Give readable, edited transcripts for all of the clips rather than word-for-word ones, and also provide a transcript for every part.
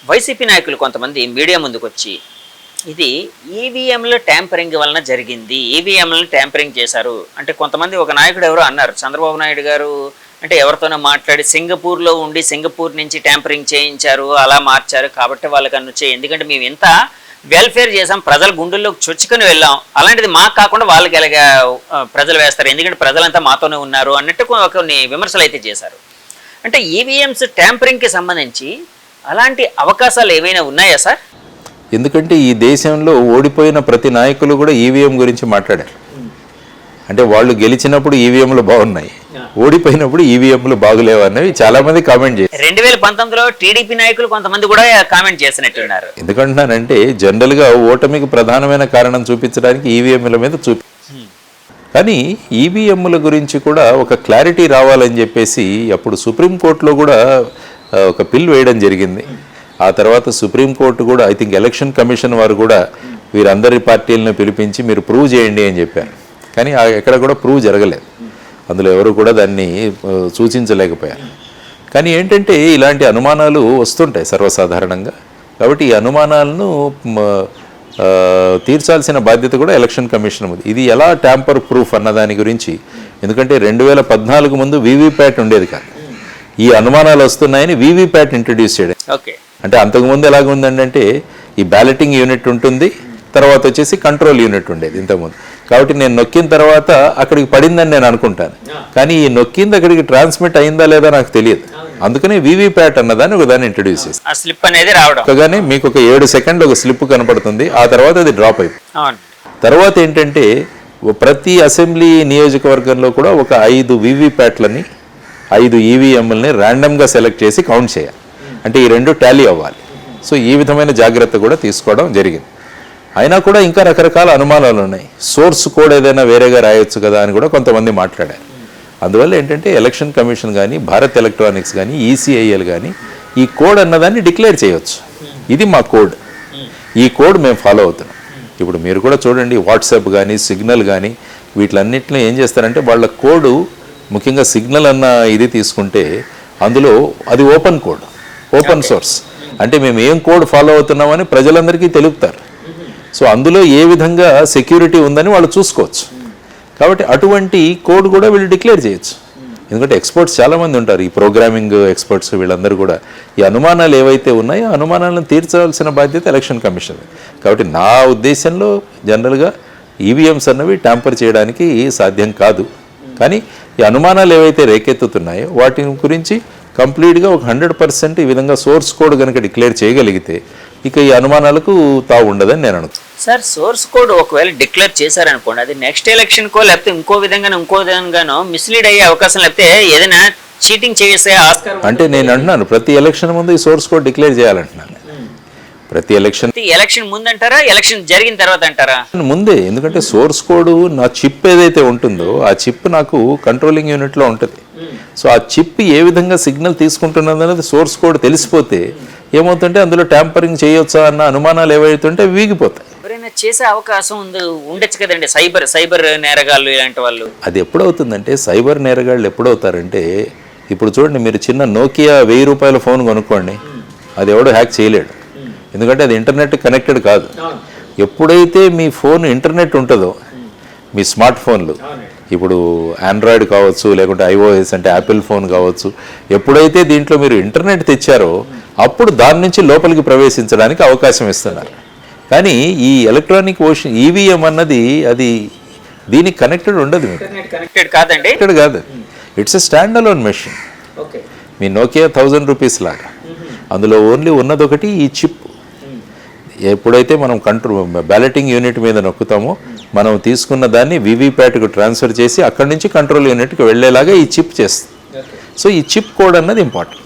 YCP నాయకులు కొంతమంది media ముందుకొచ్చి ఇది ఈవీఎంల ట్యాంపరింగ్ వలన జరిగింది, ఈవీఎంలను ట్యాంపరింగ్ చేశారు అంటే కొంతమంది, ఒక నాయకుడు ఎవరో అన్నారు, చంద్రబాబు నాయుడు గారు అంటే ఎవరితోనో మాట్లాడి సింగపూర్లో ఉండి సింగపూర్ నుంచి ట్యాంపరింగ్ చేయించారు, అలా మార్చారు కాబట్టి వాళ్ళకి అనొచ్చే, ఎందుకంటే మేము ఇంత వెల్ఫేర్ చేసాం, ప్రజల గుండెల్లోకి చొచ్చుకొని వెళ్ళాం, అలాంటిది మాకు కాకుండా వాళ్ళకి ఎలాగా ప్రజలు వేస్తారు, ఎందుకంటే ప్రజలంతా మాతోనే ఉన్నారు అన్నట్టు కొన్ని విమర్శలు అయితే చేశారు. అంటే ఈవీఎంస్ ట్యాంపరింగ్కి సంబంధించి అలాంటి అవకాశాలు ఏమైనా ఉన్నాయా సార్? ఎందుకంటే ఈ దేశంలో ఓడిపోయిన ప్రతి నాయకులు కూడా ఈవీఎం గురించి మాట్లాడారు. అంటే వాళ్ళు గెలిచినప్పుడు ఈవీఎంలు బాగున్నాయి, ఓడిపోయినప్పుడు ఈవీఎంలు బాగులేవు అన్నవి చాలా మంది కామెంట్ చేశారు. 2019లో టీడీపీ నాయకులు కొంతమంది కూడా కామెంట్ చేసినట్టున్నారు. ఎందుకంటున్నానంటే జనరల్ గా ఓటమికి ప్రధానమైన కారణం చూపించడానికి ఈవీఎంల మీద కానీ ఈవీఎంల గురించి కూడా ఒక క్లారిటీ రావాలని చెప్పేసి అప్పుడు సుప్రీంకోర్టులో కూడా ఒక పిల్ వేయడం జరిగింది. ఆ తర్వాత సుప్రీంకోర్టు కూడా ఐ థింక్ ఎలక్షన్ కమిషన్ వారు కూడా వీరందరి పార్టీలను పిలిపించి మీరు ప్రూవ్ చేయండి అని చెప్పారు. కానీ ఎక్కడ కూడా ప్రూవ్ జరగలేదు, అందులో ఎవరు కూడా దాన్ని సూచించలేకపోయారు. కానీ ఏంటంటే ఇలాంటి అనుమానాలు వస్తుంటాయి సర్వసాధారణంగా. కాబట్టి ఈ అనుమానాలను తీర్చాల్సిన బాధ్యత కూడా ఎలక్షన్ కమిషన్ ఉంది. ఇది ఎలా ట్యాంపర్ ప్రూఫ్ అన్న దాని గురించి, ఎందుకంటే 2014 ముందు వీవీప్యాట్ ఉండేది కాదు, ఈ అనుమానాలు వస్తున్నాయని వీవీప్యాట్ ఇంట్రడ్యూస్ చేయడం. అంటే అంతకుముందు ఎలాగుందంటే ఈ బ్యాలెటింగ్ యూనిట్ ఉంటుంది, తర్వాత వచ్చేసి కంట్రోల్ యూనిట్ ఉండేది ఇంతకుముందు. కాబట్టి నేను నొక్కిన తర్వాత అక్కడికి పడిందని నేను అనుకుంటాను, కానీ ఈ నొక్కింది అక్కడికి ట్రాన్స్మిట్ అయిందా లేదా నాకు తెలియదు. అందుకనే వీవీప్యాట్ అన్నదాన్ని ఒకదాన్ని ఇంట్రడ్యూస్ చేసి స్లిప్ అనేది రావడం, మీకు ఒక 7 సెకండ్లు ఒక స్లిప్ కనపడుతుంది, ఆ తర్వాత అది డ్రాప్ అయిపోయింది. తర్వాత ఏంటంటే ప్రతి అసెంబ్లీ నియోజకవర్గంలో కూడా ఒక 5 వీవీప్యాట్లని 5 ఈవీఎంలని ర్యాండమ్గా సెలెక్ట్ చేసి కౌంట్ చేయాలి. అంటే ఈ రెండు టాలీ అవ్వాలి. సో ఈ విధమైన జాగ్రత్త కూడా తీసుకోవడం జరిగింది. అయినా కూడా ఇంకా రకరకాల అనుమానాలు ఉన్నాయి. సోర్స్ కోడ్ ఏదైనా వేరేగా రాయొచ్చు కదా అని కూడా కొంతమంది మాట్లాడారు. అందువల్ల ఏంటంటే ఎలక్షన్ కమిషన్ కానీ, భారత్ ఎలక్ట్రానిక్స్ కానీ, ఈసీఐఎల్ కానీ ఈ కోడ్ అన్నదాన్ని డిక్లేర్ చేయవచ్చు. ఇది మా కోడ్, ఈ కోడ్ మేము ఫాలో అవుతున్నాం. ఇప్పుడు మీరు కూడా చూడండి, వాట్సాప్ కానీ సిగ్నల్ కానీ వీటిలన్నింటిలో ఏం చేస్తారంటే వాళ్ళ కోడు, ముఖ్యంగా సిగ్నల్ అన్న ఇది తీసుకుంటే అందులో అది ఓపెన్ కోడ్, ఓపెన్ సోర్స్. అంటే మేము ఏం కోడ్ ఫాలో అవుతున్నామని ప్రజలందరికీ తెలుపుతారు. సో అందులో ఏ విధంగా సెక్యూరిటీ ఉందని వాళ్ళు చూసుకోవచ్చు. కాబట్టి అటువంటి కోడ్ కూడా వీళ్ళు డిక్లేర్ చేయొచ్చు. ఎందుకంటే ఎక్స్పర్ట్స్ చాలామంది ఉంటారు, ఈ ప్రోగ్రామింగ్ ఎక్స్పర్ట్స్, వీళ్ళందరూ కూడా ఈ అనుమానాలు ఏవైతే ఉన్నాయో అనుమానాలను తీర్చాల్సిన బాధ్యత ఎలక్షన్ కమిషన్. కాబట్టి నా ఉద్దేశంలో జనరల్గా ఈవీఎంస్ అన్నవి ట్యాంపర్ చేయడానికి సాధ్యం కాదు. కానీ ఈ అనుమానాలు ఏవైతే రేకెత్తుతున్నాయో వాటి గురించి కంప్లీట్గా ఒక 100% ఈ విధంగా సోర్స్ కోడ్ కనుక డిక్లేర్ చేయగలిగితే ఇక ఈ అనుమానాలకు తావు ఉండదని నేను అనుకుంటున్నాను. సార్, సోర్స్ కోడ్ ఒకవేళ డిక్లేర్ చేశారనుకోండి, అది నెక్స్ట్ ఎలక్షన్కో లేకపోతే ఇంకో విధంగానో మిస్లీడ్ అయ్యే అవకాశం, లేకపోతే ఏదైనా చీటింగ్ చేసే ఆస్కారం. అంటే నేను అంటున్నాను ప్రతి ఎలక్షన్ ముందు ఈ సోర్స్ కోడ్ డిక్లేర్ చేయాలంటున్నాను. ప్రతి ఎలక్షన్ ముందు అంటారా, ఎలక్షన్ జరిగిన తర్వాత అంటారా? ముందే. ఎందుకంటే సోర్స్ కోడ్ నా చిప్ ఏదైతే ఉంటుందో ఆ చిప్ నాకు కంట్రోలింగ్ యూనిట్లో ఉంటుంది. సో ఆ చిప్ ఏ విధంగా సిగ్నల్ తీసుకుంటున్నది అనేది సోర్స్ కోడ్ తెలిసిపోతే ఏమవుతుంటే అందులో ట్యాంపరింగ్ చేయొచ్చా అన్న అనుమానాలు ఏవైతుంటే వీగిపోతాయి. ఎవరైనా చేసే అవకాశం ఉండొచ్చు కదండి, సైబర్ నేరగాళ్ళు ఇలాంటి వాళ్ళు. అది ఎప్పుడవుతుందంటే సైబర్ నేరగాళ్ళు ఎప్పుడవుతారంటే, ఇప్పుడు చూడండి, మీరు చిన్న నోకియా 1000 రూపాయల ఫోన్ కొనుక్కోండి, అది ఎవడో హ్యాక్ చేయలేడు. ఎందుకంటే అది ఇంటర్నెట్ కనెక్టెడ్ కాదు. ఎప్పుడైతే మీ ఫోన్ ఇంటర్నెట్ ఉంటుందో, మీ స్మార్ట్ ఫోన్లు, ఇప్పుడు ఆండ్రాయిడ్ కావచ్చు లేకుంటే ఐఓఎస్ అంటే యాపిల్ ఫోన్ కావచ్చు, ఎప్పుడైతే దీంట్లో మీరు ఇంటర్నెట్ తెచ్చారో అప్పుడు దాని నుంచి లోపలికి ప్రవేశించడానికి అవకాశం ఇస్తున్నారు. కానీ ఈ ఎలక్ట్రానిక్ ఈవీఎం అన్నది అది దీనికి కనెక్టెడ్ ఉండదు. కనెక్టెడ్ కాదు, it's a stand alone machine. Me Nokia 1000 rupees లాగా అందులో ఓన్లీ ఉన్నదొకటి ఈ చిప్. ఎప్పుడైతే మనం బ్యాలెటింగ్ యూనిట్ మీద నొక్కుతామో మనం తీసుకున్న దాన్ని వీవీప్యాట్కు ట్రాన్స్ఫర్ చేసి అక్కడి నుంచి కంట్రోల్ యూనిట్కి వెళ్ళేలాగా ఈ చిప్ చేస్తుంది. సో ఈ చిప్ కోడ్ అన్నది ఇంపార్టెంట్.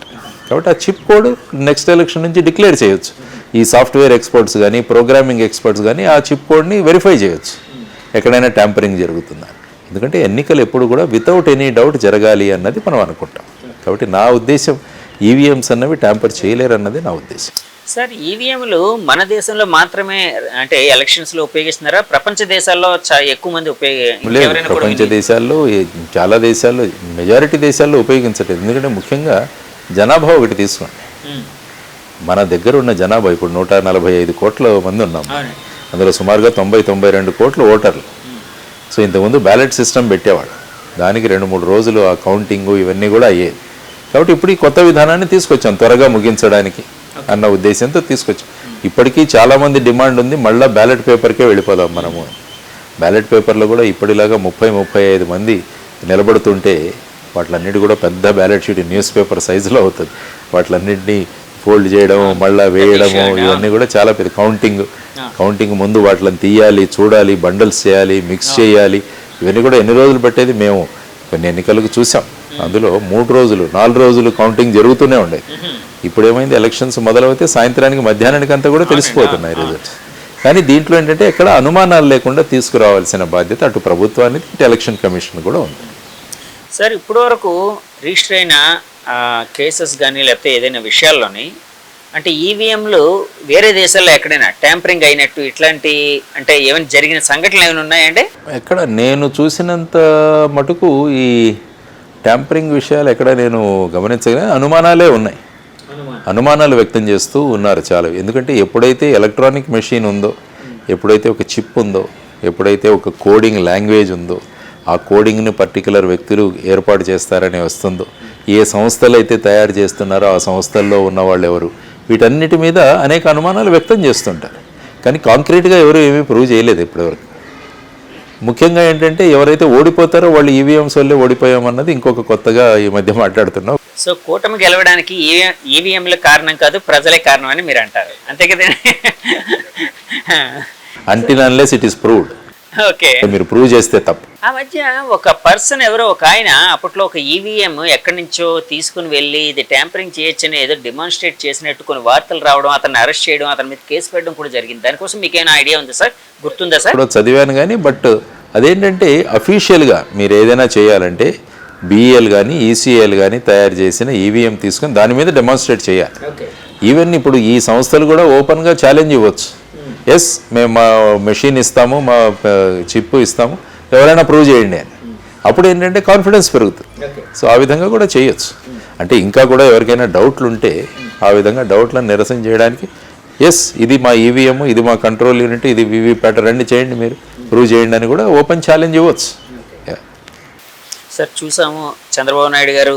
కాబట్టి ఆ చిప్ కోడ్ నెక్స్ట్ ఎలక్షన్ నుంచి డిక్లేర్ చేయొచ్చు. ఈ సాఫ్ట్వేర్ ఎక్స్పర్ట్స్ కానీ, ప్రోగ్రామింగ్ ఎక్స్పర్ట్స్ కానీ ఆ చిప్ కోడ్ని వెరిఫై చేయొచ్చు ఎక్కడైనా ట్యాంపరింగ్ జరుగుతుందా. ఎందుకంటే ఎన్నికలు ఎప్పుడు కూడా వితౌట్ ఎనీ డౌట్ జరగాలి అన్నది మనం అనుకుంటాం. కాబట్టి నా ఉద్దేశం ఈవీఎంస్ అన్నవి ట్యాంపర్ చేయలేరు అన్నది నా ఉద్దేశం. సార్, ఈవీఎంలు మన దేశంలో మాత్రమే అంటే ఎలక్షన్స్లో ఉపయోగిస్తున్నారా? ప్రపంచ దేశాల్లో ఎక్కువ మంది లేదు. ప్రపంచ దేశాల్లో చాలా దేశాల్లో, మెజారిటీ దేశాల్లో ఉపయోగించట్లేదు. ఎందుకంటే ముఖ్యంగా జనాభా ఒకటి తీసుకోండి. మన దగ్గర ఉన్న జనాభా ఇప్పుడు 145 కోట్ల మంది ఉన్నాం, అందులో సుమారుగా 90-92 కోట్ల ఓటర్లు. సో ఇంతకుముందు బ్యాలెట్ సిస్టమ్ పెట్టేవాడు, దానికి 2-3 రోజులు ఆ కౌంటింగు ఇవన్నీ కూడా అయ్యేది. కాబట్టి ఇప్పుడు ఈ కొత్త విధానాన్ని తీసుకొచ్చాం త్వరగా ముగించడానికి అన్న ఉద్దేశంతో తీసుకొచ్చాం. ఇప్పటికీ చాలామంది డిమాండ్ ఉంది, మళ్ళీ బ్యాలెట్ పేపర్కే వెళ్ళిపోదాం మనము. బ్యాలెట్ పేపర్లో కూడా ఇప్పటిలాగా 30-35 మంది నిలబడుతుంటే వాటిలన్నిటి కూడా పెద్ద బ్యాలెట్ షీట్ న్యూస్ పేపర్ సైజులో అవుతుంది. వాటిలన్నింటినీ ఫోల్డ్ చేయడం, మళ్ళీ వేయడము, ఇవన్నీ కూడా చాలా పెద్ద కౌంటింగ్ ముందు వాటిని తీయాలి, చూడాలి, బండల్స్ చేయాలి, మిక్స్ చేయాలి. ఇవన్నీ కూడా ఎన్ని రోజులు పట్టేది మేము కొన్ని ఎన్నికలకు చూసాం. అందులో 3 రోజులు 4 రోజులు కౌంటింగ్ జరుగుతూనే ఉండేది. ఇప్పుడు ఏమైంది, ఎలక్షన్స్ మొదలవుతే సాయంత్రానికి మధ్యాహ్నానికి అంతా కూడా తెలిసిపోతున్నాయి రిజల్ట్స్. కానీ దీంట్లో ఏంటంటే ఎక్కడ అనుమానాలు లేకుండా తీసుకురావాల్సిన బాధ్యత అటు ప్రభుత్వానికి ఇటు ఎలక్షన్ కమిషన్ కూడా ఉంది. సార్ ఇప్పటి వరకు రిజిస్టర్ అయిన కేసెస్ కానీ లేకపోతే ఏదైనా విషయాల్లోని అంటే ఈవీఎంలు వేరే దేశాల్లో ఎక్కడైనా ట్యాంపరింగ్ అయినట్టు ఇట్లాంటి అంటే ఏమైనా జరిగిన సంఘటనలు ఏమైనా ఉన్నాయండి? ఎక్కడ నేను చూసినంత మటుకు ఈ ట్యాంపరింగ్ విషయాలు ఎక్కడ నేను గమనించగలిగిన అనుమానాలే ఉన్నాయి. అనుమానాలు వ్యక్తం చేస్తూ ఉన్నారు చాలా. ఎందుకంటే ఎప్పుడైతే ఎలక్ట్రానిక్ మెషిన్ ఉందో, ఎప్పుడైతే ఒక చిప్ ఉందో, ఎప్పుడైతే ఒక కోడింగ్ లాంగ్వేజ్ ఉందో, ఆ కోడింగ్ని పర్టికులర్ వ్యక్తులు ఏర్పాటు చేస్తారని వస్తుందో, ఏ సంస్థలు అయితే తయారు చేస్తున్నారో ఆ సంస్థల్లో ఉన్న వాళ్ళు ఎవరు, వీటన్నిటి మీద అనేక అనుమానాలు వ్యక్తం చేస్తుంటారు. కానీ కాంక్రీట్గా ఎవరు ఏమీ ప్రూవ్ చేయలేదు ఇప్పటివరకు. ముఖ్యంగా ఏంటంటే ఎవరైతే ఓడిపోతారో వాళ్ళు ఈవీఎంస్ వల్లే ఓడిపోయామన్నది ఇంకొక కొత్తగా ఈ మధ్య మాట్లాడుతున్నాం. సో కూటమి గెలవడానికి ఈవీఎంల కారణం కాదు, ప్రజలే కారణం అని మీరు అంటారు, అంతే కదండి? Until unless it is proved. Okay, మీరు ప్రూవ్ చేస్తే తప్పు. ఆ మధ్య ఒక పర్సన్ ఎవరో ఒక ఆయన అప్పట్లో ఒక ఈవీఎం ఎక్కడి నుంచో తీసుకుని వెళ్ళి ఇది ట్యాంపరింగ్ చేయొచ్చని ఏదో డెమాన్స్ట్రేట్ చేసినట్టు కొన్ని వార్తలు రావడం, అతన్ని అరెస్ట్ చేయడం, అతని మీద కేసు పెట్టడం కూడా జరిగింది. దానికోసం మీకు ఏమైనా ఐడియా ఉందా సార్, గుర్తుందా సార్? ఇప్పుడు చదివాను కానీ, బట్ అదేంటంటే అఫీషియల్గా మీరు ఏదైనా చేయాలంటే బిఈఎల్ కానీ ఈసీఎల్ కానీ తయారు చేసిన ఈవీఎం తీసుకొని దాని మీద డెమాన్స్ట్రేట్ చేయాలి. ఈవెన్ ఇప్పుడు ఈ సంస్థలు కూడా ఓపెన్గా ఛాలెంజ్ ఇవ్వచ్చు. ఎస్, మేము మా మెషిన్ ఇస్తాము, మా చిప్ ఇస్తాము, ఎవరైనా ప్రూవ్ చేయండి అని. అప్పుడు ఏంటంటే కాన్ఫిడెన్స్ పెరుగుతుంది. సో ఆ విధంగా కూడా చేయొచ్చు. అంటే ఇంకా కూడా ఎవరికైనా డౌట్లు ఉంటే ఆ విధంగా డౌట్లను నిరసన చేయడానికి ఎస్ ఇది మా ఈవీఎం, ఇది మా కంట్రోల్ యూనిట్, ఇది వీవీప్యాట్, రండి చేయండి, మీరు ప్రూవ్ చేయండి అని కూడా ఓపెన్ ఛాలెంజ్ ఇవ్వచ్చు. సార్ చూసాము, చంద్రబాబు నాయుడు గారు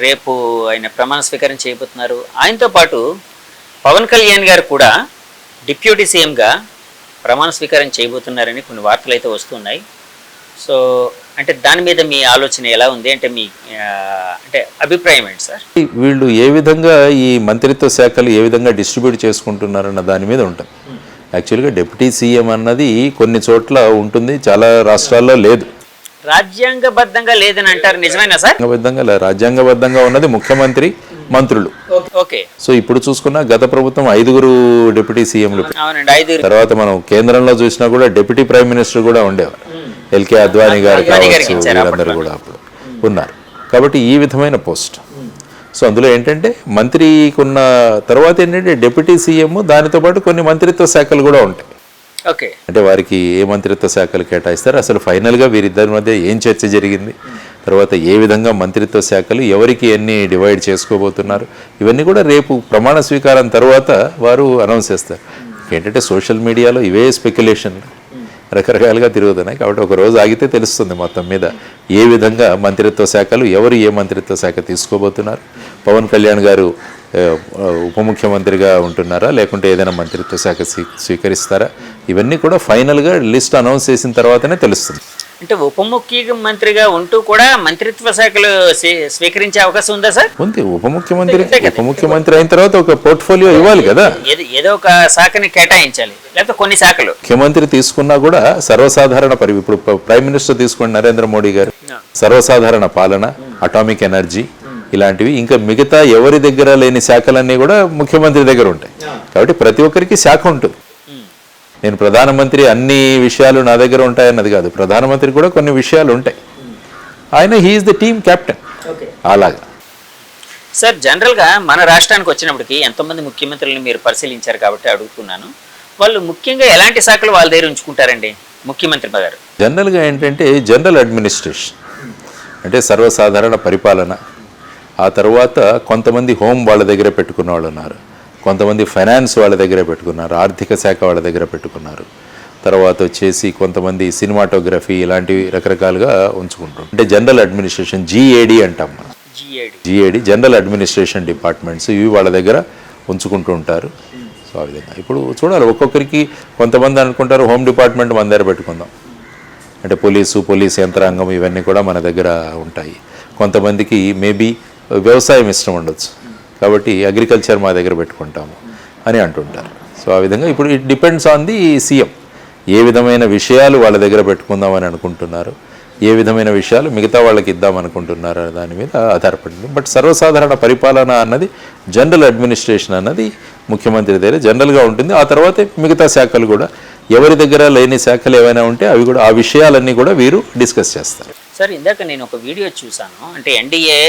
రేపు ఆయన ప్రమాణ స్వీకారం చేయబోతున్నారు. ఆయనతో పాటు పవన్ కళ్యాణ్ గారు కూడా డిప్యూటీ సీఎంగా ప్రమాణ స్వీకారం చేయబోతున్నారని కొన్ని వార్తలు అయితే వస్తున్నాయి. సో అంటే దాని మీద మీ ఆలోచన ఎలా ఉంది, అంటే మీ అంటే అభిప్రాయం ఏంటి సార్? వీళ్ళు ఏ విధంగా ఈ మంత్రిత్వ శాఖలు ఏ విధంగా డిస్ట్రిబ్యూట్ చేసుకుంటున్నారన్న దాని మీద ఉంటుంది. యాక్చువల్గా డిప్యూటీ సీఎం అన్నది కొన్ని చోట్ల ఉంటుంది, చాలా రాష్ట్రాల్లో లేదు. రాజ్యాంగబద్ధంగా లేదని అంటారు, నిజమేనా సార్? రాజ్యాంగబద్ధంగా ఉన్నది ముఖ్యమంత్రి, మంత్రులు. ఓకే. సో ఇప్పుడు చూసుకున్నా గత ప్రభుత్వం 5 డిప్యూటీ సీఎంలు. అవునండి, 5. తర్వాత మనం కేంద్రంలో చూసినా కూడా డిప్యూటీ ప్రైమ్ మినిస్టర్ కూడా ఉండేవారు. ఎల్కే అద్వానీ గారు కావచ్చు, వీళ్ళందరూ కూడా అప్పుడు ఉన్నారు. కాబట్టి ఈ విధమైన పోస్ట్. సో అందులో ఏంటంటే మంత్రికి ఉన్న తర్వాత ఏంటంటే డిప్యూటీ సీఎం, దానితో పాటు కొన్ని మంత్రిత్వ శాఖలు కూడా ఉంటాయి. ఓకే. అంటే వారికి ఏ మంత్రిత్వ శాఖలు కేటాయిస్తారు, అసలు ఫైనల్గా వీరిద్దరి మధ్య ఏం చర్చ జరిగింది, తర్వాత ఏ విధంగా మంత్రిత్వ శాఖలు ఎవరికి ఎన్ని డివైడ్ చేసుకోబోతున్నారు, ఇవన్నీ కూడా రేపు ప్రమాణ స్వీకారం తర్వాత వారు అనౌన్స్ చేస్తారు. ఏంటంటే సోషల్ మీడియాలో ఇవే స్పెక్యులేషన్లు రకరకాలుగా తిరుగుతున్నాయి. కాబట్టి ఒక రోజు ఆగితే తెలుస్తుంది మొత్తం మీద ఏ విధంగా మంత్రిత్వ శాఖలు ఎవరు ఏ మంత్రిత్వ శాఖ తీసుకోబోతున్నారు. పవన్ కళ్యాణ్ గారు ఉప ముఖ్యమంత్రిగా ఉంటున్నారా, లేకుంటే ఏదైనా మంత్రిత్వ శాఖ స్వీకరిస్తారా, ఇవన్నీ కూడా ఫైనల్గా లిస్ట్ అనౌన్స్ చేసిన తర్వాతనే తెలుస్తుంది. అంటే ఉప ముఖ్యమంత్రిగా ఉంటూ కూడా మంత్రిత్వ శాఖలు స్వీకరించే అవకాశం ఉందా సార్? ఉంది. ఉప ముఖ్యమంత్రి అయిన తర్వాత ఒక పోర్ట్ఫోలియో ఇవ్వాలి కదా, ఏదో ఒక శాఖని కేటాయించాలి, లేకపోతే కొన్ని శాఖలు. ముఖ్యమంత్రి తీసుకున్నా కూడా సర్వసాధారణ ఇప్పుడు ప్రైమ్ మినిస్టర్ తీసుకోండి, నరేంద్ర మోడీ గారు, సర్వసాధారణ పాలన, అటామిక్ ఎనర్జీ, ఇలాంటివి ఇంకా మిగతా ఎవరి దగ్గర లేని శాఖలన్నీ కూడా ముఖ్యమంత్రి దగ్గర ఉంటాయి. కాబట్టి ప్రతి ఒక్కరికి శాఖ ఉంటుంది. నేను ప్రధానమంత్రి అన్ని విషయాలు నా దగ్గర ఉంటాయన్నది కాదు, ప్రధానమంత్రి కూడా కొన్ని విషయాలు ఉంటాయి. ఆయన హీఈస్ ద టీమ్ కెప్టెన్. అలాగా సార్ జనరల్గా మన రాష్ట్రానికి వచ్చినప్పటికీ ఎంతోమంది ముఖ్యమంత్రులను మీరు పరిశీలించారు కాబట్టి అడుగుతున్నాను, వాళ్ళు ముఖ్యంగా ఎలాంటి శాఖలు వాళ్ళ దగ్గర ఉంచుకుంటారండి ముఖ్యమంత్రి గారు? జనరల్గా ఏంటంటే జనరల్ అడ్మినిస్ట్రేషన్ అంటే సర్వసాధారణ పరిపాలన, ఆ తర్వాత కొంతమంది హోమ్ వాళ్ళ దగ్గర పెట్టుకున్న వాళ్ళు ఉన్నారు, కొంతమంది ఫైనాన్స్ వాళ్ళ దగ్గర పెట్టుకున్నారు, ఆర్థిక శాఖ వాళ్ళ దగ్గర పెట్టుకున్నారు. తర్వాత వచ్చేసి కొంతమంది సినిమాటోగ్రఫీ ఇలాంటివి రకరకాలుగా ఉంచుకుంటారు. అంటే జనరల్ అడ్మినిస్ట్రేషన్ GAD అంటాం మనం. GAD జనరల్ అడ్మినిస్ట్రేషన్ డిపార్ట్మెంట్స్ ఇవి వాళ్ళ దగ్గర ఉంచుకుంటూ ఉంటారు. సో ఆ విధంగా ఇప్పుడు చూడాలి, ఒక్కొక్కరికి కొంతమంది అనుకుంటారు హోమ్ డిపార్ట్మెంట్ మన దగ్గర పెట్టుకుందాం, అంటే పోలీస్ యంత్రాంగం ఇవన్నీ కూడా మన దగ్గర ఉంటాయి. కొంతమందికి మేబీ వ్యవసాయం ఇష్టం ఉండొచ్చు, కాబట్టి అగ్రికల్చర్ మా దగ్గర పెట్టుకుంటాము అని అంటుంటారు. సో ఆ విధంగా ఇప్పుడు it depends on the CM ఏ విధమైన విషయాలు వాళ్ళ దగ్గర పెట్టుకుందామని అనుకుంటున్నారు, ఏ విధమైన విషయాలు మిగతా వాళ్ళకి ఇద్దామనుకుంటున్నారు దాని మీద ఆధారపడింది. బట్ సర్వసాధారణ పరిపాలన అన్నది జనరల్ అడ్మినిస్ట్రేషన్ అన్నది ముఖ్యమంత్రి దగ్గర జనరల్గా ఉంటుంది. ఆ తర్వాతే మిగతా శాఖలు కూడా ఎవరి దగ్గర లేని శాఖలు ఏవైనా ఉంటే అవి కూడా ఆ విషయాలన్నీ కూడా వీరు డిస్కస్ చేస్తారు. సార్, ఇందాక నేను ఒక వీడియో చూశాను. అంటే ఎన్డీఏ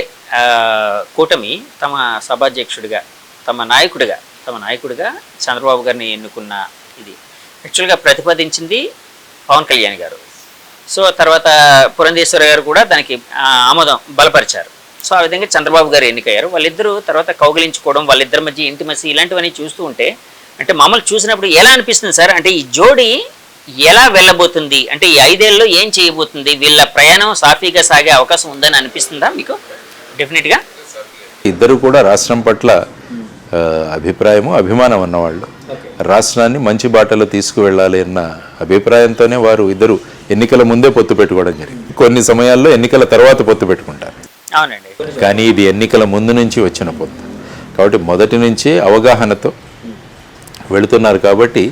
కూటమి తమ సభాధ్యక్షుడిగా తమ నాయకుడిగా చంద్రబాబు గారిని ఎన్నుకున్న ఇది యాక్చువల్గా ప్రతిపాదించింది పవన్ కళ్యాణ్ గారు. సో తర్వాత పురంధేశ్వరి గారు కూడా దానికి ఆమోదం బలపరిచారు. సో ఆ విధంగా చంద్రబాబు గారు ఎన్నికయ్యారు. వాళ్ళిద్దరూ తర్వాత కౌగిలించుకోవడం, వాళ్ళిద్దరి మధ్య ఇంటిమసీ ఇలాంటివన్నీ చూస్తూ ఉంటే అంటే మామూలు చూసినప్పుడు ఎలా అనిపిస్తుంది సార్? అంటే ఈ జోడీ ఎలా వెళ్ళబోతుంది, అంటే ఈ 5 ఏళ్ళలో ఏం చేయబోతుంది, వీళ్ళ ప్రయాణం సాఫీగా సాగే అవకాశం ఉందని అనిపిస్తుందా మీకు? డెఫినెట్గా ఇద్దరు కూడా రాష్ట్రం పట్ల అభిప్రాయము అభిమానం ఉన్నవాళ్ళు, రాష్ట్రాన్ని మంచి బాటలో తీసుకువెళ్ళాలి అన్న అభిప్రాయంతోనే వారు ఇద్దరు ఎన్నికల ముందే పొత్తు పెట్టుకోవడం జరిగింది. కొన్ని సమయాల్లో ఎన్నికల తర్వాత పొత్తు పెట్టుకుంటారు. అవునండి. కానీ ఇది ఎన్నికల ముందు నుంచి వచ్చిన పొత్తు కాబట్టి మొదటి నుంచే అవగాహనతో వెళుతున్నారు. కాబట్టి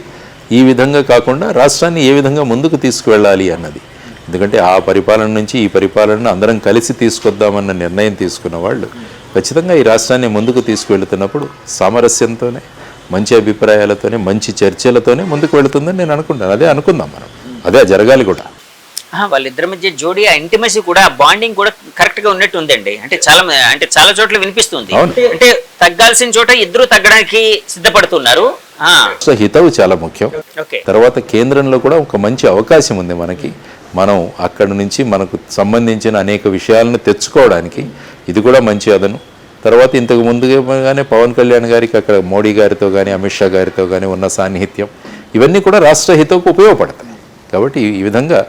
ఈ విధంగా కాకుండా రాష్ట్రాన్ని ఏ విధంగా ముందుకు తీసుకువెళ్ళాలి అన్నది, ఎందుకంటే ఆ పరిపాలన నుంచి ఈ పరిపాలనను అందరం కలిసి తీసుకొద్దామన్న నిర్ణయం తీసుకున్న వాళ్ళు ఖచ్చితంగా ఈ రాష్ట్రాన్ని ముందుకు తీసుకువెళుతున్నప్పుడు సామరస్యంతోనే, మంచి అభిప్రాయాలతోనే, మంచి చర్చలతోనే ముందుకు వెళుతుందని నేను అనుకుంటాను. అదే అనుకుందాం మనం, అదే జరగాలి కూడా. వాళ్ళిద్దరి మధ్య జోడీ ఆ ఇంటిమసీ కూడా బాండింగ్ కూడా కరెక్ట్ గా ఉన్నట్టు ఉందండి. అంటే చాలా చోట్ల వినిపిస్తుంది. అంటే తగ్గాల్సిన చోట ఇద్దరు తగ్గడానికి సిద్ధపడుతున్నారు. సో హితవు చాలా ముఖ్యం. తర్వాత కేంద్రంలో కూడా ఒక మంచి అవకాశం ఉంది మనకి. మనం అక్కడి నుంచి మనకు సంబంధించిన అనేక విషయాలను తెచ్చుకోవడానికి ఇది కూడా మంచి అదను. తర్వాత ఇంతకు ముందుగానే పవన్ కళ్యాణ్ గారికి అక్కడ మోడీ గారితో కానీ అమిత్ షా గారితో కానీ ఉన్న సాన్నిహిత్యం ఇవన్నీ కూడా రాష్ట్ర హితకు ఉపయోగపడతాయి. కాబట్టి ఈ విధంగా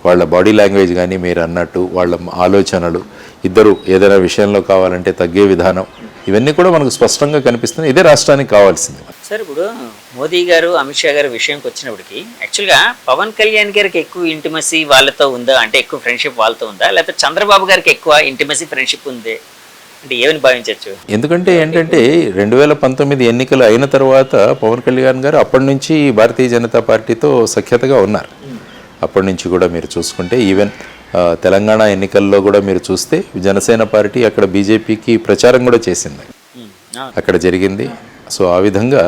వాళ్ళ బాడీ లాంగ్వేజ్ కానీ మీరు అన్నట్టు వాళ్ళ ఆలోచనలు, ఇద్దరు ఏదైనా విషయంలో కావాలంటే తగ్గే విధానం, ఇవన్నీ కూడా మనకు స్పష్టంగా కనిపిస్తున్నాయి. ఇదే రాష్ట్రానికి కావాల్సింది. సార్, ఇప్పుడు మోదీ గారు అమిత్ షా గారు విషయంకి వచ్చినప్పటికీ యాక్చువల్గా పవన్ కళ్యాణ్ గారికి ఎక్కువ ఇంటిమసీ వాళ్ళతో ఉందా, అంటే ఎక్కువ ఫ్రెండ్షిప్ వాళ్ళతో ఉందా, లేకపోతే చంద్రబాబు గారికి ఎక్కువ ఇంటిమసీ ఫ్రెండ్షిప్ ఉంది అంటే ఏమని భావించవచ్చు? ఎందుకంటే ఏంటంటే 2019 ఎన్నికలు అయిన తర్వాత పవన్ కళ్యాణ్ గారు అప్పటి నుంచి భారతీయ జనతా పార్టీతో సఖ్యతగా ఉన్నారు. అప్పటి నుంచి కూడా మీరు చూసుకుంటే ఈవెన్ తెలంగాణ ఎన్నికల్లో కూడా మీరు చూస్తే జనసేన పార్టీ అక్కడ బీజేపీకి ప్రచారం కూడా చేసింది, అక్కడ జరిగింది. సో ఆ విధంగా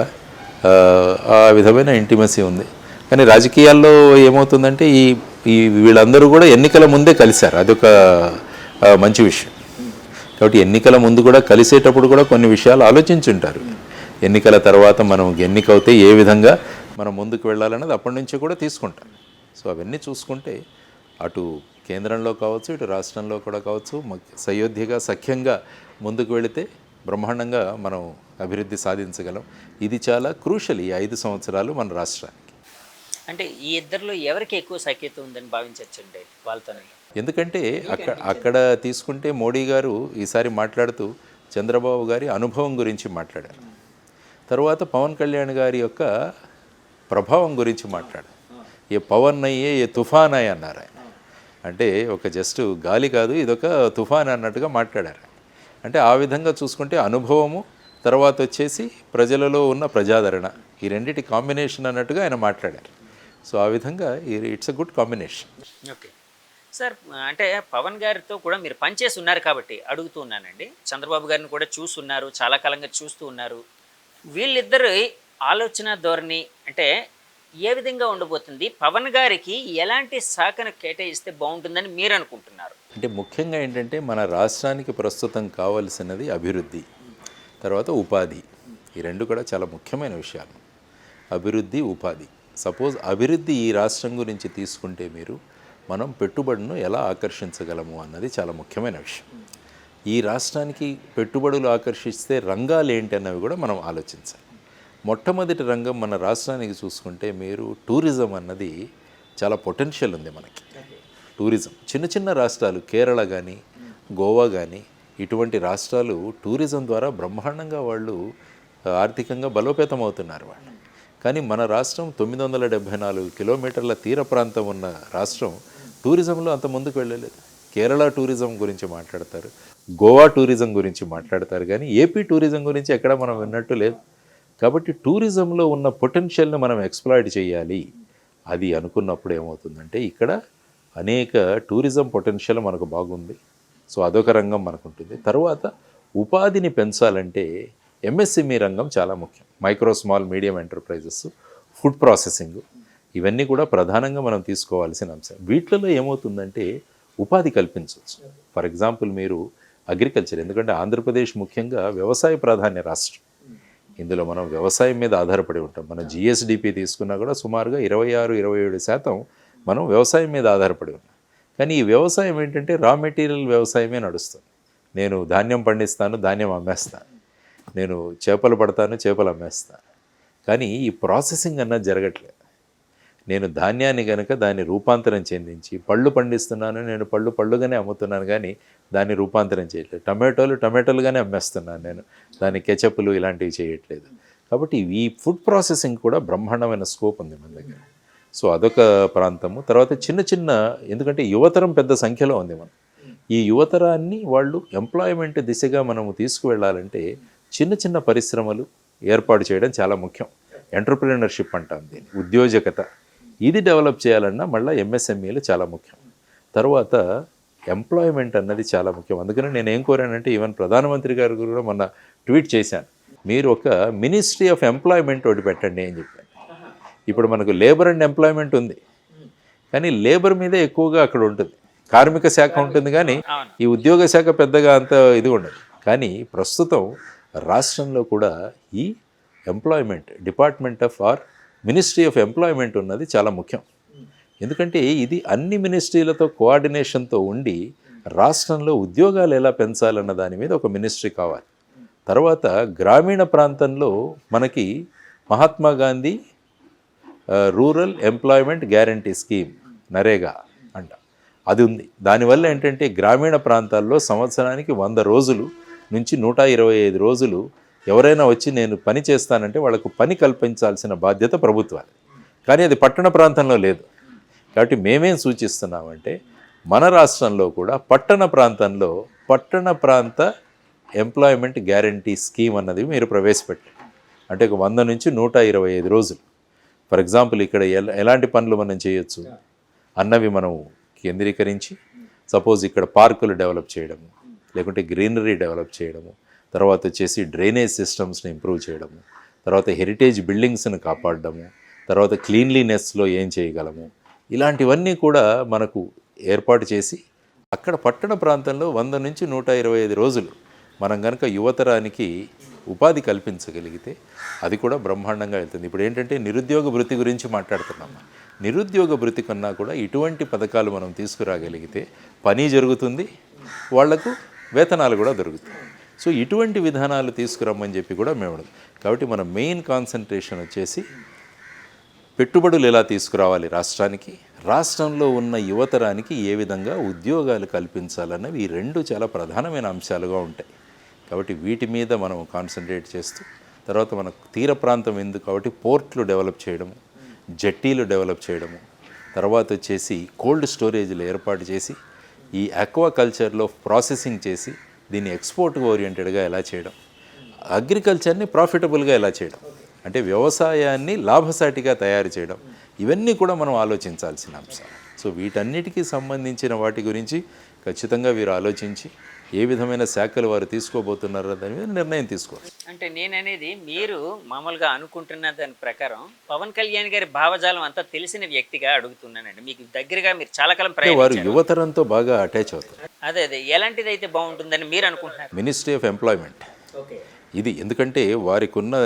ఆ విధమైన ఇంటిమసీ ఉంది. కానీ రాజకీయాల్లో ఏమవుతుందంటే ఈ వీళ్ళందరూ కూడా ఎన్నికల ముందే కలిశారు, అదొక మంచి విషయం. కాబట్టి ఎన్నికల ముందు కూడా కలిసేటప్పుడు కూడా కొన్ని విషయాలు ఆలోచించుంటారు. ఎన్నికల తర్వాత మనం ఎన్నికవుతే ఏ విధంగా మనం ముందుకు వెళ్ళాలన్నది అప్పటి నుంచి కూడా తీసుకుంటాం. సో అవన్నీ చూసుకుంటే అటు కేంద్రంలో కావచ్చు, ఇటు రాష్ట్రంలో కూడా కావచ్చు, సయోధ్యగా సఖ్యంగా ముందుకు వెళితే బ్రహ్మాండంగా మనం అభివృద్ధి సాధించగలం. ఇది చాలా క్రూషల్ ఈ 5 సంవత్సరాలు మన రాష్ట్రానికి. అంటే ఈ ఇద్దరిలో ఎవరికి ఎక్కువ సఖ్యత ఉందని భావించవచ్చండి వాళ్ళతోనే? ఎందుకంటే అక్కడ తీసుకుంటే మోడీ గారు ఈసారి మాట్లాడుతూ చంద్రబాబు గారి అనుభవం గురించి మాట్లాడారు. తర్వాత పవన్ కళ్యాణ్ గారి యొక్క ప్రభావం గురించి మాట్లాడారు. ఏ పవన్ అయ్యే ఏ తుఫాన్ అయ్యి అన్నారు ఆయన. అంటే ఒక జస్ట్ గాలి కాదు, ఇదొక తుఫాన్ అన్నట్టుగా మాట్లాడారు. అంటే ఆ విధంగా చూసుకుంటే అనుభవము, తర్వాత వచ్చేసి ప్రజలలో ఉన్న ప్రజాదరణ, ఈ రెండింటి కాంబినేషన్ అన్నట్టుగా ఆయన మాట్లాడారు. సో ఆ విధంగా it's a good combination. Okay sir, అంటే పవన్ గారితో కూడా మీరు పనిచేసి ఉన్నారు కాబట్టి అడుగుతూ ఉన్నానండి. చంద్రబాబు గారిని కూడా చూస్తున్నారు, చాలా కాలంగా చూస్తూ ఉన్నారు. వీళ్ళిద్దరు ఆలోచన ధోరణి అంటే ఏ విధంగా ఉండబోతుంది? పవన్ గారికి ఎలాంటి శాఖను కేటాయిస్తే బాగుంటుందని మీరు అనుకుంటున్నారు? అంటే ముఖ్యంగా ఏంటంటే మన రాష్ట్రానికి ప్రస్తుతం కావాల్సినది అభివృద్ధి, తర్వాత ఉపాధి. ఈ రెండు కూడా చాలా ముఖ్యమైన విషయాలు, అభివృద్ధి, ఉపాధి. సపోజ్ అభివృద్ధి ఈ రాష్ట్రం గురించి తీసుకుంటే మనం పెట్టుబడులను ఎలా ఆకర్షించగలము అన్నది చాలా ముఖ్యమైన విషయం. ఈ రాష్ట్రానికి పెట్టుబడులు ఆకర్షిస్తే రంగాలు ఏంటి అన్నవి కూడా మనం ఆలోచించాలి. మొట్టమొదటి రంగం మన రాష్ట్రానికి చూసుకుంటే మీరు టూరిజం అన్నది చాలా పొటెన్షియల్ ఉంది మనకి. టూరిజం చిన్న చిన్న రాష్ట్రాలు కేరళ కానీ గోవా కానీ ఇటువంటి రాష్ట్రాలు టూరిజం ద్వారా బ్రహ్మాండంగా వాళ్ళు ఆర్థికంగా బలోపేతం అవుతున్నారు వాళ్ళు. కానీ మన రాష్ట్రం 974 కిలోమీటర్ల తీర ప్రాంతం ఉన్న రాష్ట్రం టూరిజంలో అంత ముందుకు వెళ్ళలేదు. కేరళ టూరిజం గురించి మాట్లాడతారు, గోవా టూరిజం గురించి మాట్లాడతారు, కానీ ఏపీ టూరిజం గురించి ఎక్కడ మనం విన్నట్టు లేదు. కాబట్టి టూరిజంలో ఉన్న పొటెన్షియల్ని మనం ఎక్స్ప్లాయిట్ చేయాలి. అది అనుకున్నప్పుడు ఏమవుతుందంటే ఇక్కడ అనేక టూరిజం పొటెన్షియల్ మనకు బాగుంది. సో అదొక రంగం మనకు ఉంటుంది. తర్వాత ఉపాధిని పెంచాలంటే ఎంఎస్ఎంఈ రంగం చాలా ముఖ్యం. Micro small medium enterprises, food processing, ఇవన్నీ కూడా ప్రధానంగా మనం తీసుకోవాల్సిన అంశం. వీటిలో ఏమవుతుందంటే ఉపాధి కల్పించవచ్చు. ఫర్ ఎగ్జాంపుల్ మీరు అగ్రికల్చర్, ఎందుకంటే ఆంధ్రప్రదేశ్ ముఖ్యంగా వ్యవసాయ ప్రాధాన్య రాష్ట్రం. ఇందులో మనం వ్యవసాయం మీద ఆధారపడి ఉంటాం. మనం జిఎస్డిపి తీసుకున్నా కూడా సుమారుగా 26-27% మనం వ్యవసాయం మీద ఆధారపడి ఉన్నాం. కానీ ఈ వ్యవసాయం ఏంటంటే రా మెటీరియల్ వ్యవసాయమే నడుస్తుంది. నేను ధాన్యం పండిస్తాను, ధాన్యం అమ్మేస్తాను, నేను చేపలు పడతాను, చేపలు అమ్మేస్తాను. కానీ ఈ ప్రాసెసింగ్ అన్నది జరగట్లేదు. నేను ధాన్యాన్ని కనుక దాన్ని రూపాంతరం చెందించి పళ్ళు పండిస్తున్నాను, నేను పళ్ళుగానే అమ్ముతున్నాను, కానీ దాన్ని రూపాంతరం చేయట్లేదు. టమాటోలుగానే అమ్మేస్తున్నాను, నేను దాని కెచప్లు ఇలాంటివి చేయట్లేదు. కాబట్టి ఈ ఫుడ్ ప్రాసెసింగ్ కూడా బ్రహ్మాండమైన స్కోప్ ఉంది మన దగ్గర. సో అదొక ప్రాంతము. తర్వాత చిన్న చిన్న, ఎందుకంటే యువతరం పెద్ద సంఖ్యలో ఉంది మనం. ఈ యువతరాన్ని వాళ్ళు ఎంప్లాయ్మెంట్ దిశగా మనము తీసుకువెళ్ళాలంటే చిన్న చిన్న పరిశ్రమలు ఏర్పాటు చేయడం చాలా ముఖ్యం. ఎంటర్‌ప్రెన్యూర్‌షిప్ అంటాం దీన్ని, ఉద్యోజకత. ఇది డెవలప్ చేయాలన్నా మళ్ళీ ఎంఎస్ఎంఈలు చాలా ముఖ్యం. తర్వాత ఎంప్లాయ్మెంట్ అన్నది చాలా ముఖ్యం. అందుకని నేను ఏం కోరానంటే ఈవెన్ ప్రధానమంత్రి గారు కూడా మొన్న ట్వీట్ చేశాను, మీరు ఒక మినిస్ట్రీ ఆఫ్ ఎంప్లాయ్మెంట్ ఒకటి పెట్టండి అని చెప్పాను. ఇప్పుడు మనకు లేబర్ అండ్ ఎంప్లాయ్మెంట్ ఉంది, కానీ లేబర్ మీదే ఎక్కువగా అక్కడ ఉంటుంది. కార్మిక శాఖ ఉంటుంది, కానీ ఈ ఉద్యోగ శాఖ పెద్దగా అంత ఇది ఉండదు. కానీ ప్రస్తుతం రాష్ట్రంలో కూడా ఈ employment department of ministry of employment ఉన్నది చాలా ముఖ్యం. ఎందుకంటే ఇది అన్ని మినిస్ట్రీలతో కోఆర్డినేషన్తో ఉండి రాష్ట్రంలో ఉద్యోగాలు ఎలా పెంచాలన్న దాని మీద ఒక మినిస్ట్రీ కావాలి. తర్వాత గ్రామీణ ప్రాంతంలో మనకి Mahatma Gandhi rural employment guarantee scheme, NREGA అంట, అది ఉంది. దానివల్ల ఏంటంటే గ్రామీణ ప్రాంతాల్లో సంవత్సరానికి 100 రోజులు నుంచి 125 రోజులు ఎవరైనా వచ్చి నేను పని చేస్తానంటే వాళ్ళకు పని కల్పించాల్సిన బాధ్యత ప్రభుత్వాలు. కానీ అది పట్టణ ప్రాంతంలో లేదు. కాబట్టి మేమేం సూచిస్తున్నామంటే మన రాష్ట్రంలో కూడా పట్టణ ప్రాంత ఎంప్లాయ్మెంట్ గ్యారంటీ స్కీమ్ అన్నది మీరు ప్రవేశపెట్టారు. అంటే ఒక 100 నుంచి 125 రోజులు. ఫర్ ఎగ్జాంపుల్ ఇక్కడ ఎలాంటి పనులు మనం చేయొచ్చు అన్నవి మనం కేంద్రీకరించి, సపోజ్ ఇక్కడ పార్కులు డెవలప్ చేయడము, లేకుంటే గ్రీనరీ డెవలప్ చేయడము, తర్వాత వచ్చేసి డ్రైనేజ్ సిస్టమ్స్ని ఇంప్రూవ్ చేయడము, తర్వాత హెరిటేజ్ బిల్డింగ్స్ని కాపాడడము, తర్వాత క్లీన్లీనెస్లో ఏం చేయగలము, ఇలాంటివన్నీ కూడా మనకు ఏర్పాటు చేసి అక్కడ పట్టణ ప్రాంతంలో 100 నుంచి 125 రోజులు మనం కనుక యువతరానికి ఉపాధి కల్పించగలిగితే అది కూడా బ్రహ్మాండంగా వెళ్తుంది. ఇప్పుడు ఏంటంటే నిరుద్యోగ భృతి గురించి మాట్లాడుతున్నాము. నిరుద్యోగ భృతి కన్నా కూడా ఇటువంటి పథకాలు మనం తీసుకురాగలిగితే పని జరుగుతుంది, వాళ్లకు వేతనాలు కూడా దొరుకుతాయి. సో ఇటువంటి విధానాలు తీసుకురమ్మని చెప్పి కూడా మేము, కాబట్టి మన మెయిన్ కాన్సన్ట్రేషన్ వచ్చేసి పెట్టుబడులు ఎలా తీసుకురావాలి రాష్ట్రానికి, రాష్ట్రంలో ఉన్న యువతరానికి ఏ విధంగా ఉద్యోగాలు కల్పించాలన్నవి ఈ రెండు చాలా ప్రధానమైన అంశాలుగా ఉంటాయి. కాబట్టి వీటి మీద మనం కాన్సన్ట్రేట్ చేస్తూ, తర్వాత మనకు తీర ప్రాంతం ఎందుకు కాబట్టి పోర్ట్లు డెవలప్ చేయడము, జట్టీలు డెవలప్ చేయడము, తర్వాత వచ్చేసి కోల్డ్ స్టోరేజ్లు ఏర్పాటు చేసి ఈ ఆక్వాకల్చర్లో ప్రాసెసింగ్ చేసి దీన్ని ఎక్స్పోర్ట్ ఓరియంటెడ్గా ఎలా చేయడం, అగ్రికల్చర్ని ప్రాఫిటబుల్గా ఎలా చేయడం, అంటే వ్యవసాయాన్ని లాభసాటిగా తయారు చేయడం, ఇవన్నీ కూడా మనం ఆలోచించాల్సిన అంశాలు. సో వీటన్నిటికీ సంబంధించిన వాటి గురించి ఖచ్చితంగా వీరు ఆలోచించి ఏ విధమైన శాఖలు వారు తీసుకోబోతున్నారో దాని మీద నిర్ణయం తీసుకోవాలి. అంటే నేననేది మీరు మామూలుగా అనుకుంటున్న దాని ప్రకారం పవన్ కళ్యాణ్ గారి భావజాలం అంతా తెలిసిన వ్యక్తిగా అడుగుతున్నానండి. మీకు దగ్గరగా మీరు చాలా కాలం వారు యువతరంతో బాగా అటాచ్ అవుతారు. అదే ఎలాంటిది అయితే బాగుంటుందని మీరు అనుకుంటున్నారు? మినిస్ట్రీ ఆఫ్ ఎంప్లాయ్మెంట్ ఇది, ఎందుకంటే వారికి ఉన్న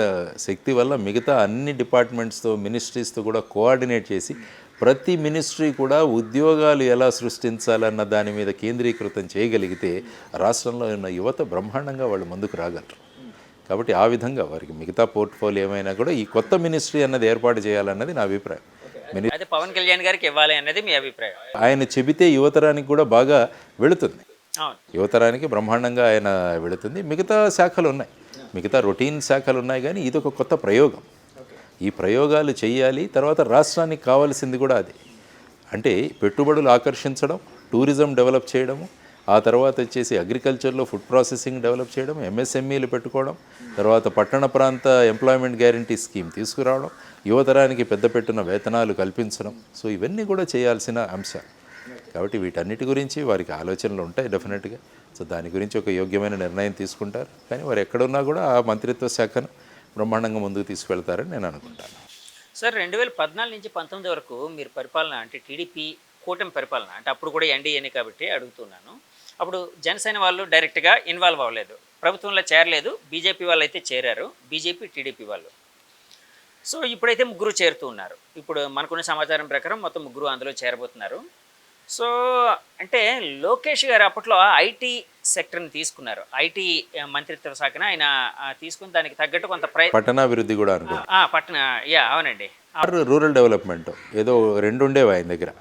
శక్తి వల్ల మిగతా అన్ని డిపార్ట్మెంట్స్తో మినిస్ట్రీస్తో కూడా కోఆర్డినేట్ చేసి ప్రతి మినిస్ట్రీ కూడా ఉద్యోగాలు ఎలా సృష్టించాలన్న దాని మీద కేంద్రీకృతం చేయగలిగితే రాష్ట్రంలో ఉన్న యువత బ్రహ్మాండంగా వాళ్ళు ముందుకు రాగలరు. కాబట్టి ఆ విధంగా వారికి మిగతా పోర్ట్ఫోలియో ఏమైనా కూడా ఈ కొత్త మినిస్ట్రీ అన్నది ఏర్పాటు చేయాలన్నది నా అభిప్రాయం. అదే పవన్ కళ్యాణ్ గారికి ఇవ్వాలి అన్నది మీ అభిప్రాయం. ఆయన చెబితే యువతరానికి కూడా బాగా వెళుతుంది, అవును. యువతరానికి బ్రహ్మాండంగా ఆయన వెళుతుంది. మిగతా శాఖలు ఉన్నాయి, మిగతా రొటీన్ శాఖలు ఉన్నాయి, కానీ ఇది ఒక కొత్త ప్రయోగం. ఈ ప్రయోగాలు చేయాలి. తర్వాత రాష్ట్రానికి కావాల్సింది కూడా అది, అంటే పెట్టుబడులు ఆకర్షించడం, టూరిజం డెవలప్ చేయడము, ఆ తర్వాత వచ్చేసి అగ్రికల్చర్లో ఫుడ్ ప్రాసెసింగ్ డెవలప్ చేయడం, ఎంఎస్ఎంఈలు పెట్టుకోవడం, తర్వాత పట్టణ ప్రాంత ఎంప్లాయ్మెంట్ గ్యారంటీ స్కీమ్ తీసుకురావడం, యువతరానికి పెద్దపెట్టున వేతనాలు కల్పించడం. సో ఇవన్నీ కూడా చేయాల్సిన అంశాలు. కాబట్టి వీటన్నిటి గురించి వారికి ఆలోచనలు ఉంటాయి డెఫినెట్గా. సో దాని గురించి ఒక యోగ్యమైన నిర్ణయం తీసుకుంటారు. కానీ వారు ఎక్కడున్నా కూడా ఆ మంత్రిత్వ శాఖను బ్రహ్మాండంగా ముందుకు తీసుకువెళ్తారని నేను అనుకుంటాను. సార్ 2014 నుంచి 19 వరకు మీరు పరిపాలన, అంటే టీడీపీ కూటమి పరిపాలన, అంటే అప్పుడు కూడా ఎన్డీఏనే కాబట్టి అడుగుతున్నాను. అప్పుడు జనసేన వాళ్ళు డైరెక్ట్గా ఇన్వాల్వ్ అవ్వలేదు, ప్రభుత్వంలో చేరలేదు. బీజేపీ వాళ్ళు అయితే చేరారు, బీజేపీ టీడీపీ వాళ్ళు. సో ఇప్పుడైతే ముగ్గురు చేరుతూ ఉన్నారు. ఇప్పుడు మనకున్న సమాచారం ప్రకారం మొత్తం ముగ్గురు అందులో చేరబోతున్నారు. సో అంటే లోకేష్ గారు అప్పట్లో ఐటీ సెక్టర్ని తీసుకున్నారు, ఐటీ మంత్రిత్వ శాఖను ఆయన తీసుకుని దానికి తగ్గట్టు కొంత పట్టణాభివృద్ధి కూడా అనుకో అవునండి. రూరల్ డెవలప్మెంట్ ఏదో 2 ఉండేవి ఆయన దగ్గర.